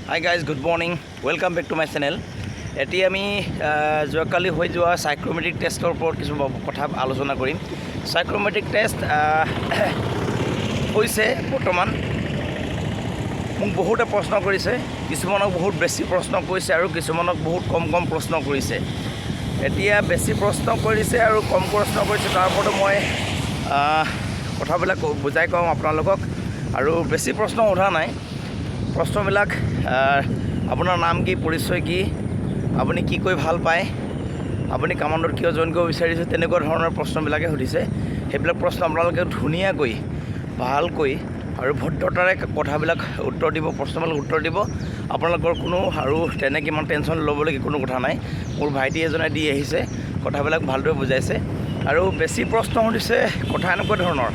Hi guys, good morning. Welcome back to my channel. এটি আমি যোৱাকালি হৈ যোৱা সাইক্ৰোমেট্ৰিক টেষ্টৰ ওপৰত কিছু কথা আলোচনা কৰিম। সাইক্ৰোমেট্ৰিক টেষ্ট হৈছে বৰ্তমান মোক বহুতে প্ৰশ্ন কৰিছে, কিছুমানক বহুত বেছি প্ৰশ্ন কৰিছে আৰু কিছুমানক বহুত কম প্ৰশ্ন কৰিছে। এতিয়া বেছি প্ৰশ্ন কৰিছে আৰু কম প্ৰশ্ন কৰিছে, তাৰ ওপৰত মই কথাবিলাক বুজাই কম আপোনালোকক। আৰু বেছি প্ৰশ্ন সোধা নাই, প্ৰশ্নবিলাক আপোনাৰ নাম কি, পৰিচয় কি, আপুনি কি কৈ ভাল পায়, আপুনি কামাণ্ডত কিয় জইন কৰিব বিচাৰিছে, তেনেকুৱা ধৰণৰ প্ৰশ্নবিলাকে সুধিছে। সেইবিলাক প্ৰশ্ন আপোনালোকে ধুনীয়াকৈ ভালকৈ আৰু ভদ্ৰতাৰে কথাবিলাক উত্তৰ দিব, প্ৰশ্নবিলাক উত্তৰ দিব। আপোনালোকৰ কোনো আৰু তেনেকৈ ইমান টেনশ্যন ল'বলগীয়া কোনো কথা নাই। মোৰ ভাইটি এজনে দি আহিছে, কথাবিলাক ভালদৰে বুজাইছে। আৰু বেছি প্ৰশ্ন সুধিছে কথা এনেকুৱা ধৰণৰ,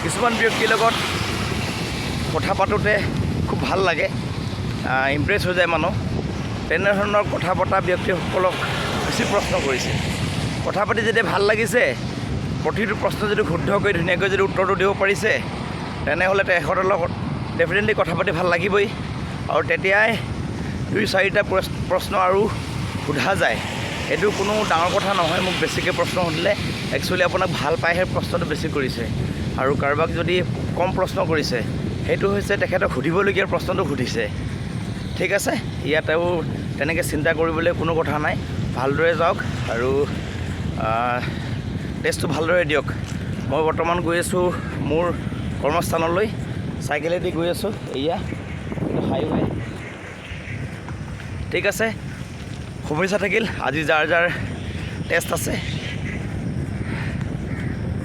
কিছুমান ব্যক্তিৰ লগত কথা পাতোঁতে খুব ভাল লাগে, ইমপ্ৰেছ হৈ যায় মানুহ। তেনেধৰণৰ কথা পতা ব্যক্তিসকলক বেছি প্ৰশ্ন কৰিছে। কথা পাতি যেতিয়া ভাল লাগিছে, প্ৰতিটো প্ৰশ্ন যদি শুদ্ধকৈ ধুনীয়াকৈ যদি উত্তৰটো দিব পাৰিছে, তেনেহ'লে তেখেতৰ লগত ডেফিনেটলি কথা পাতি ভাল লাগিবই। আৰু তেতিয়াই 2-4টা প্ৰশ্ন আৰু সোধা যায়। এইটো কোনো ডাঙৰ কথা নহয়। মোক বেছিকৈ প্ৰশ্ন সুধিলে একচুৱেলি আপোনাক ভাল পায়হে প্ৰশ্নটো বেছি কৰিছে। আৰু কাৰোবাক যদি কম প্ৰশ্ন কৰিছে, সেইটো হৈছে তেখেতক সুধিবলগীয়া প্ৰশ্নটো সুধিছে। ঠিক আছে, ইয়াতেও তেনেকৈ চিন্তা কৰিবলৈ কোনো কথা নাই। ভালদৰে যাওক আৰু টেষ্টটো ভালদৰে দিয়ক। মই বৰ্তমান গৈ আছোঁ মোৰ কৰ্মস্থানলৈ, চাইকেলেদি গৈ আছোঁ। এয়া হাইৱে। ঠিক আছে, শুভেচ্ছা থাকিল। আজি যাৰ টেষ্ট আছে,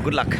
গুড লাক।